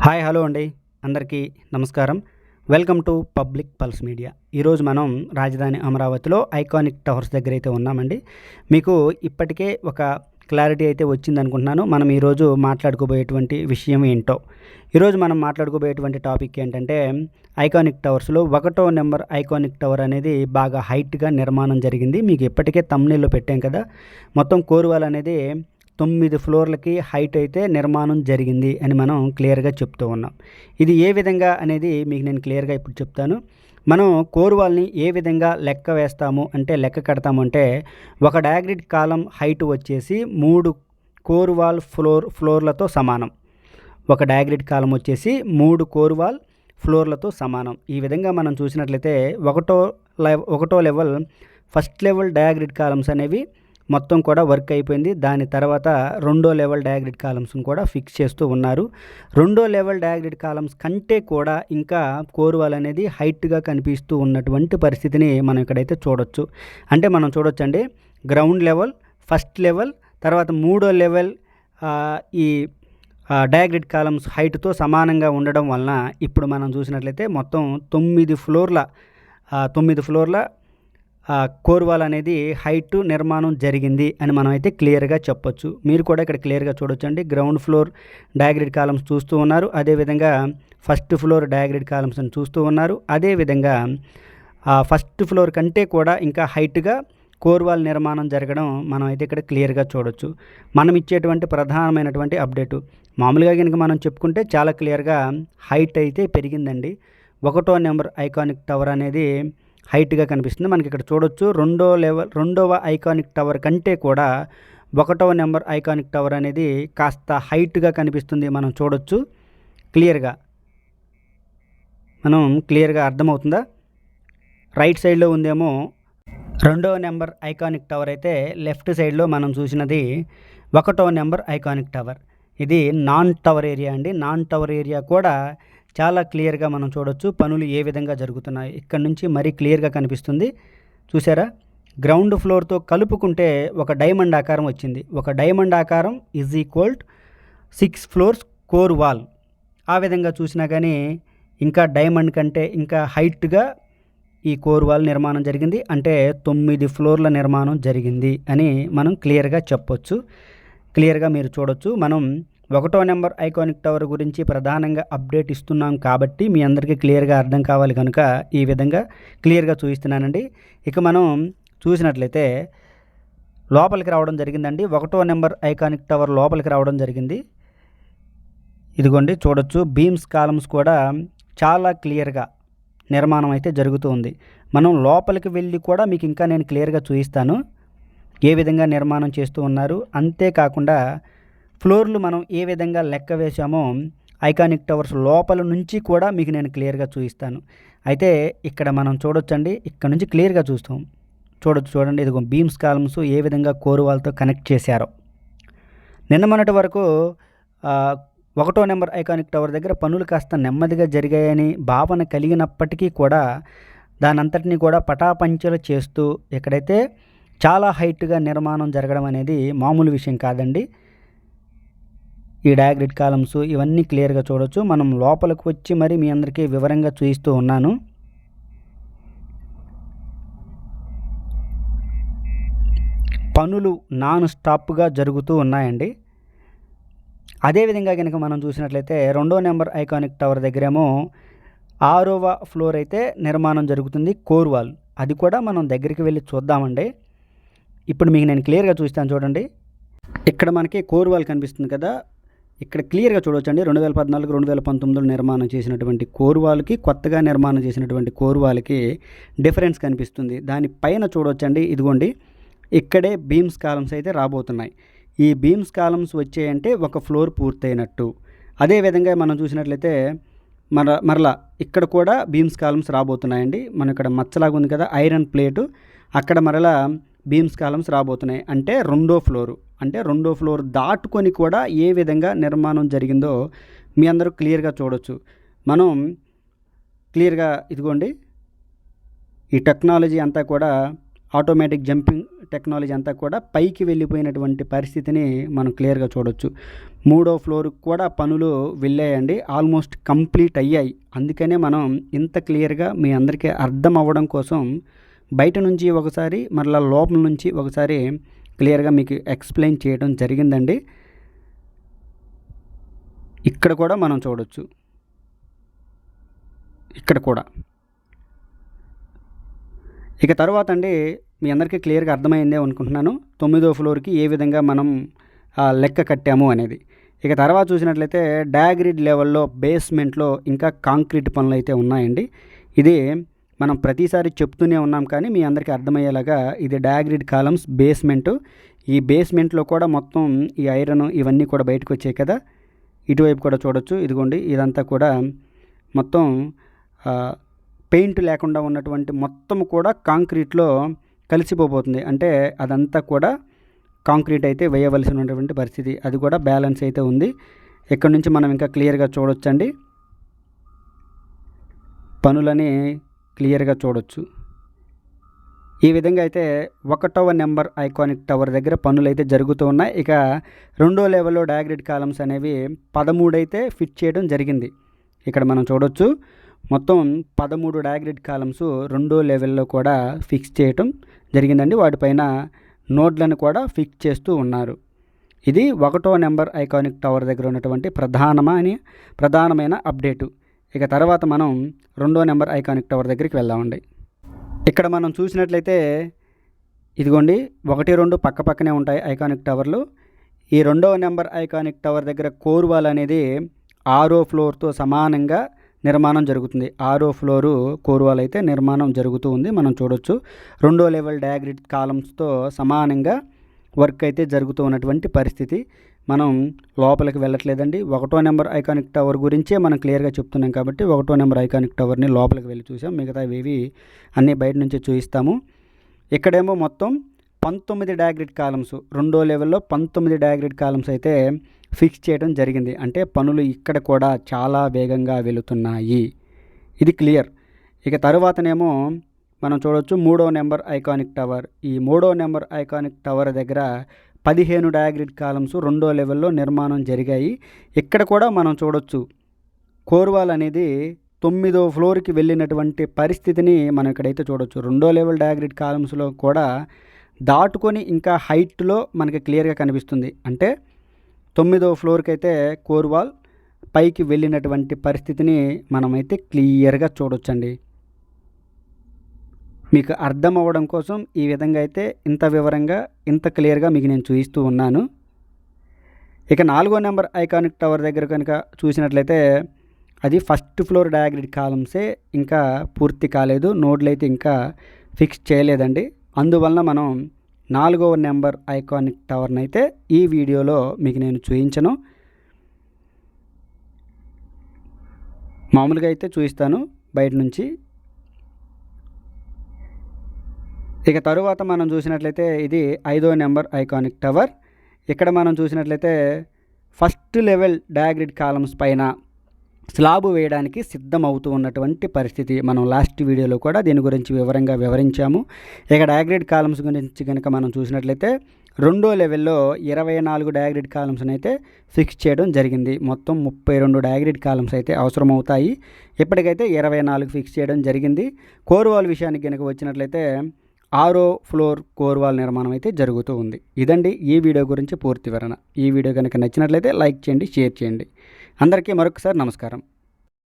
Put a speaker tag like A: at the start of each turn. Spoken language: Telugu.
A: హాయ్ హలో అండి, అందరికీ నమస్కారం. Welcome to public pulse media. ఈరోజు మనం రాజధాని అమరావతిలో ఐకానిక్ టవర్స్ దగ్గర అయితే ఉన్నామండి. మీకు ఇప్పటికే ఒక క్లారిటీ అయితే వచ్చిందనుకుంటున్నాను. మనం ఈరోజు మాట్లాడుకోబోయేటువంటి విషయం ఏంటో. ఈరోజు మనం మాట్లాడుకోబోయేటువంటి టాపిక్ ఏంటంటే ఐకానిక్ టవర్స్లో 1వ నెంబర్ ఐకానిక్ టవర్ అనేది బాగా హైట్గా నిర్మాణం జరిగింది. మీకు ఇప్పటికే థంబ్నెయిల్లో పెట్టాం కదా. మొత్తం కోర్ వాల్ అనేది 9 ఫ్లోర్లకి హైట్ అయితే నిర్మాణం జరిగింది అని మనం క్లియర్గా చెప్తూ ఉన్నాం. ఇది ఏ విధంగా అనేది మీకు నేను క్లియర్గా ఇప్పుడు చెప్తాను. మనం కోర్ వాల్ని ఏ విధంగా లెక్క వేస్తాము అంటే లెక్క కడతాము అంటే, ఒక డయాగ్రిడ్ కాలం హైట్ వచ్చేసి 3 కోర్ వాల్ ఫ్లోర్లతో సమానం. ఒక డయాగ్రిడ్ కాలం వచ్చేసి 3 కోర్ వాల్ ఫ్లోర్లతో సమానం. ఈ విధంగా మనం చూసినట్లయితే ఒకటో level first level diagrid columns అనేవి మొత్తం కూడా వర్క్ అయిపోయింది. దాని తర్వాత రెండో లెవెల్ డయాగ్రిడ్ కాలమ్స్ని కూడా ఫిక్స్ చేస్తూ ఉన్నారు. రెండో లెవెల్ డయాగ్రిడ్ కాలమ్స్ కంటే కూడా ఇంకా కోర్ వాల్ అనేది హైట్గా కనిపిస్తూ ఉన్నటువంటి పరిస్థితిని మనం ఇక్కడైతే చూడొచ్చు. అంటే మనం చూడొచ్చండి, గ్రౌండ్ లెవెల్, ఫస్ట్ లెవెల్, తర్వాత మూడో లెవెల్ ఈ డయాగ్రిడ్ కాలమ్స్ హైట్తో సమానంగా ఉండడం వలన ఇప్పుడు మనం చూసినట్లయితే మొత్తం 9 ఫ్లోర్ల కోర్ వాల్ అనేది హైట్ నిర్మాణం జరిగింది అని మనం అయితే క్లియర్గా చెప్పొచ్చు. మీరు కూడా ఇక్కడ క్లియర్గా చూడొచ్చండి. గ్రౌండ్ ఫ్లోర్ డయాగ్రిడ్ కాలమ్స్ చూస్తూ ఉన్నారు, అదేవిధంగా ఫస్ట్ ఫ్లోర్ డయాగ్రిడ్ కాలమ్స్ని చూస్తూ ఉన్నారు. అదేవిధంగా ఫస్ట్ ఫ్లోర్ కంటే కూడా ఇంకా హైట్గా కోర్ వాల్ నిర్మాణం జరగడం మనం అయితే ఇక్కడ క్లియర్గా చూడొచ్చు. మనం ఇచ్చేటువంటి ప్రధానమైనటువంటి అప్డేటు మామూలుగా కనుక మనం చెప్పుకుంటే చాలా క్లియర్గా హైట్ అయితే పెరిగిందండి. 1వ నెంబర్ ఐకానిక్ టవర్ అనేది హైట్గా కనిపిస్తుంది. మనకి ఇక్కడ చూడొచ్చు, రెండవ ఐకానిక్ టవర్ కంటే కూడా 1వ నెంబర్ ఐకానిక్ టవర్ అనేది కాస్త హైట్గా కనిపిస్తుంది. మనం చూడొచ్చు క్లియర్గా అర్థమవుతుందా? రైట్ సైడ్లో ఉందేమో 2వ నెంబర్ ఐకానిక్ టవర్ అయితే లెఫ్ట్ సైడ్లో మనం చూసినది 1వ నెంబర్ ఐకానిక్ టవర్. ఇది నాన్ టవర్ ఏరియా అండి. నాన్ టవర్ ఏరియా కూడా చాలా క్లియర్గా మనం చూడొచ్చు పనులు ఏ విధంగా జరుగుతున్నాయి. ఇక్కడ నుంచి మరీ క్లియర్గా కనిపిస్తుంది. చూసారా, గ్రౌండ్ ఫ్లోర్తో కలుపుకుంటే ఒక డైమండ్ ఆకారం వచ్చింది. ఒక డైమండ్ ఆకారం is equal 6 floors core wall. ఆ విధంగా చూసినా కానీ ఇంకా డైమండ్ కంటే ఇంకా హైట్గా ఈ కోర్ వాల్ నిర్మాణం జరిగింది. అంటే 9 ఫ్లోర్ల నిర్మాణం జరిగింది అని మనం క్లియర్గా చెప్పొచ్చు. క్లియర్గా మీరు చూడొచ్చు. మనం 1వ నెంబర్ ఐకానిక్ టవర్ గురించి ప్రధానంగా అప్డేట్ ఇస్తున్నాం కాబట్టి మీ అందరికీ క్లియర్గా అర్థం కావాలి కనుక ఈ విధంగా క్లియర్గా చూపిస్తున్నానండి. ఇక మనం చూసినట్లయితే లోపలికి రావడం జరిగిందండి. 1వ నెంబర్ ఐకానిక్ టవర్ లోపలికి రావడం జరిగింది. ఇదిగోండి చూడొచ్చు, బీమ్స్ కాలమ్స్ కూడా చాలా క్లియర్గా నిర్మాణం అయితే జరుగుతూ ఉంది. మనం లోపలికి వెళ్ళి కూడా మీకు ఇంకా నేను క్లియర్గా చూపిస్తాను ఏ విధంగా నిర్మాణం చేస్తూ ఉన్నారు. అంతేకాకుండా ఫ్లోర్లు మనం ఏ విధంగా లెక్క వేసామో ఐకానిక్ టవర్స్ లోపల నుంచి కూడా మీకు నేను క్లియర్గా చూపిస్తాను. అయితే ఇక్కడ మనం చూడొచ్చండి, ఇక్కడ నుంచి క్లియర్గా చూడండి. ఇదిగో బీమ్స్ కాలమ్స్ ఏ విధంగా కోర్ వాల్తో కనెక్ట్ చేశారో. నిన్న మొన్నటి వరకు 1వ నెంబర్ ఐకానిక్ టవర్ దగ్గర పనులు కాస్త నెమ్మదిగా జరిగాయని భావన కలిగినప్పటికీ కూడా దానంతటినీ కూడా పటాపంచలు చేస్తూ ఎక్కడైతే చాలా హైట్గా నిర్మాణం జరగడం అనేది మామూలు విషయం కాదండి. ఈ డయాగ్రిడ్ కాలమ్స్ ఇవన్నీ క్లియర్గా చూడొచ్చు. మనం లోపలికి వచ్చి మరి మీ అందరికీ వివరంగా చూపిస్తూ ఉన్నాను. పనులు నాన్ స్టాప్గా జరుగుతూ ఉన్నాయండి. అదేవిధంగా కనుక మనం చూసినట్లయితే 2వ నెంబర్ ఐకానిక్ టవర్ దగ్గరేమో 6వ ఫ్లోర్ అయితే నిర్మాణం జరుగుతుంది, కోర్ వాల్. అది కూడా మనం దగ్గరికి వెళ్ళి చూద్దామండి. ఇప్పుడు మీకు నేను క్లియర్గా చూస్తాను చూడండి. ఇక్కడ మనకి కోర్ వాల్ కనిపిస్తుంది కదా, ఇక్కడ క్లియర్గా చూడవచ్చండి. 2014, 2019లో నిర్మాణం చేసినటువంటి కోర్ వాల్కి కొత్తగా నిర్మాణం చేసినటువంటి కోర్ వాల్కి డిఫరెన్స్ కనిపిస్తుంది. దానిపైన చూడవచ్చండి, ఇదిగోండి ఇక్కడే బీమ్స్ కాలమ్స్ అయితే రాబోతున్నాయి. ఈ బీమ్స్ కాలమ్స్ వచ్చాయంటే ఒక ఫ్లోర్ పూర్తయినట్టు. అదేవిధంగా మనం చూసినట్లయితే మరలా ఇక్కడ కూడా బీమ్స్ కాలమ్స్ రాబోతున్నాయండి. మనం ఇక్కడ మచ్చలాగా ఉంది కదా ఐరన్ ప్లేటు, అక్కడ మరలా బీమ్స్ కాలమ్స్ రాబోతున్నాయి. అంటే రెండో ఫ్లోర్ దాటుకొని కూడా ఏ విధంగా నిర్మాణం జరిగిందో మీ అందరూ క్లియర్గా చూడొచ్చు. మనం క్లియర్గా ఇదిగోండి ఈ టెక్నాలజీ అంతా కూడా ఆటోమేటిక్ జంపింగ్ టెక్నాలజీ అంతా కూడా పైకి వెళ్ళిపోయినటువంటి పరిస్థితిని మనం క్లియర్గా చూడొచ్చు. 3వ ఫ్లోర్కి కూడా పనులు వెళ్ళాయండి, ఆల్మోస్ట్ కంప్లీట్ అయ్యాయి. అందుకనే మనం ఇంత క్లియర్గా మీ అందరికీ అర్థం అవ్వడం కోసం బయట నుంచి ఒకసారి మరలా లోపల నుంచి ఒకసారి క్లియర్గా మీకు ఎక్స్ప్లెయిన్ చేయడం జరిగిందండి. ఇక్కడ కూడా మనం చూడొచ్చు, ఇక్కడ కూడా. ఇక తర్వాత అండి మీ అందరికీ క్లియర్గా అర్థమైందే అనుకుంటున్నాను 9వ ఫ్లోర్కి ఏ విధంగా మనం లెక్క కట్టాము అనేది. ఇక తర్వాత చూసినట్లయితే డయాగ్రిడ్ లెవెల్లో బేస్మెంట్లో ఇంకా కాంక్రీట్ పనులు అయితే ఉన్నాయండి. ఇది మనం ప్రతిసారి చెప్తూనే ఉన్నాం, కానీ మీ అందరికీ అర్థమయ్యేలాగా ఇది డయాగ్రిడ్ కాలమ్స్ బేస్మెంటు. ఈ బేస్మెంట్లో కూడా మొత్తం ఈ ఐరన్ ఇవన్నీ కూడా బయటకు వచ్చాయి కదా. ఇటువైపు కూడా చూడొచ్చు, ఇదిగోండి ఇదంతా కూడా మొత్తం పెయింట్ లేకుండా ఉన్నటువంటి మొత్తం కూడా కాంక్రీట్లో కలిసిపోబోతుంది. అంటే అదంతా కూడా కాంక్రీట్ అయితే వేయవలసినటువంటి పరిస్థితి, అది కూడా బ్యాలెన్స్ అయితే ఉంది. ఇక్కడ నుంచి మనం ఇంకా క్లియర్గా చూడొచ్చండి, పనులని క్లియర్గా చూడొచ్చు. ఈ విధంగా అయితే 1వ నెంబర్ ఐకానిక్ టవర్ దగ్గర పనులు అయితే జరుగుతూ ఉన్నాయి. ఇక 2వ లెవెల్లో డయాగ్రిడ్ కాలమ్స్ అనేవి 13 అయితే ఫిట్ చేయడం జరిగింది. ఇక్కడ మనం చూడొచ్చు మొత్తం 13 డయాగ్రిడ్ కాలమ్స్ 2వ లెవెల్లో కూడా ఫిక్స్ చేయటం జరిగిందండి. వాటిపైన నోడ్లను కూడా ఫిక్స్ చేస్తూ ఉన్నారు. ఇది 1వ నెంబర్ ఐకానిక్ టవర్ దగ్గర ఉన్నటువంటి ప్రధానమైన అప్డేటు. ఇక తర్వాత మనం 2వ నెంబర్ ఐకానిక్ టవర్ దగ్గరికి వెళ్దామండి. ఇక్కడ మనం చూసినట్లయితే ఇదిగోండి 1, 2 పక్క పక్కనే ఉంటాయి ఐకానిక్ టవర్లు. ఈ 2వ నెంబర్ ఐకానిక్ టవర్ దగ్గర కోర్ వాల్ అనేది 6వ ఫ్లోర్తో సమానంగా నిర్మాణం జరుగుతుంది. 6వ ఫ్లోరు కోర్ వాల్ అయితే నిర్మాణం జరుగుతూ ఉంది, మనం చూడొచ్చు. 2వ లెవెల్ డయాగ్రిడ్ కాలమ్స్తో సమానంగా వర్క్ అయితే జరుగుతూ ఉన్నటువంటి పరిస్థితి. మనం లోపలికి వెళ్ళట్లేదండి, 1వ నెంబర్ ఐకానిక్ టవర్ గురించే మనం క్లియర్గా చెప్తున్నాం కాబట్టి 1వ నెంబర్ ఐకానిక్ టవర్ని లోపలికి వెళ్ళి చూసాం. మిగతా ఇవి అన్నీ బయట నుంచే చూపిస్తాము. ఇక్కడేమో మొత్తం 19 డయాగ్రిడ్ కాలమ్స్, 2వ లెవెల్లో 19 డయాగ్రిడ్ కాలమ్స్ అయితే ఫిక్స్ చేయడం జరిగింది. అంటే పనులు ఇక్కడ కూడా చాలా వేగంగా వెళుతున్నాయి, ఇది క్లియర్. ఇక తర్వాతనేమో మనం చూడవచ్చు 3వ నెంబర్ ఐకానిక్ టవర్. ఈ 3వ నెంబర్ ఐకానిక్ టవర్ దగ్గర 15 డయాగ్రిడ్ కాలమ్స్ 2వ లెవెల్లో నిర్మాణం జరిగాయి. ఇక్కడ కూడా మనం చూడొచ్చు కోర్ వాల్ అనేది 9వ ఫ్లోర్కి వెళ్ళినటువంటి పరిస్థితిని మనం ఇక్కడైతే చూడొచ్చు. 2వ లెవెల్ డయాగ్రిడ్ కాలమ్స్లో కూడా దాటుకొని ఇంకా హైట్లో మనకి క్లియర్గా కనిపిస్తుంది. అంటే 9వ ఫ్లోర్కి అయితే కోర్ వాల్ పైకి వెళ్ళినటువంటి పరిస్థితిని మనమైతే క్లియర్గా చూడొచ్చండి. మీకు అర్థం అవ్వడం కోసం ఈ విధంగా అయితే ఇంత వివరంగా ఇంత క్లియర్గా మీకు నేను చూపిస్తూ ఉన్నాను. ఇక 4వ నెంబర్ ఐకానిక్ టవర్ దగ్గర కనుక చూసినట్లయితే అది ఫస్ట్ ఫ్లోర్ డయాగ్రిడ్ కాలమ్సే ఇంకా పూర్తి కాలేదు, నోడ్లు అయితే ఇంకా ఫిక్స్ చేయలేదండి. అందువలన మనం 4వ నెంబర్ ఐకానిక్ టవర్ని అయితే ఈ వీడియోలో మీకు నేను చూపించను, మామూలుగా అయితే చూపిస్తాను బయట నుంచి. ఇక తరువాత మనం చూసినట్లయితే ఇది 5వ నెంబర్ ఐకానిక్ టవర్. ఇక్కడ మనం చూసినట్లయితే ఫస్ట్ లెవెల్ డయాగ్రిడ్ కాలమ్స్ పైన స్లాబ్ వేయడానికి సిద్ధమవుతూ ఉన్నటువంటి పరిస్థితి. మనం లాస్ట్ వీడియోలో కూడా దీని గురించి వివరంగా వివరించాము. ఇక డయాగ్రిడ్ కాలమ్స్ గురించి కనుక మనం చూసినట్లయితే 2వ లెవెల్లో 24 డయాగ్రిడ్ కాలమ్స్ని అయితే ఫిక్స్ చేయడం జరిగింది. మొత్తం 32 డయాగ్రిడ్ కాలమ్స్ అయితే అవసరమవుతాయి. ఇప్పటికైతే 24 ఫిక్స్ చేయడం జరిగింది. కోర్ వాల్ విషయానికి కనుక వచ్చినట్లయితే 6వ ఫ్లోర్ కోర్ వాల్ నిర్మాణం అయితే జరుగుతూ ఉంది. ఇదండి ఈ వీడియో గురించి పూర్తి వివరణ. ఈ వీడియో కనుక నచ్చినట్లయితే లైక్ చేయండి, షేర్ చేయండి. అందరికీ మరొకసారి నమస్కారం.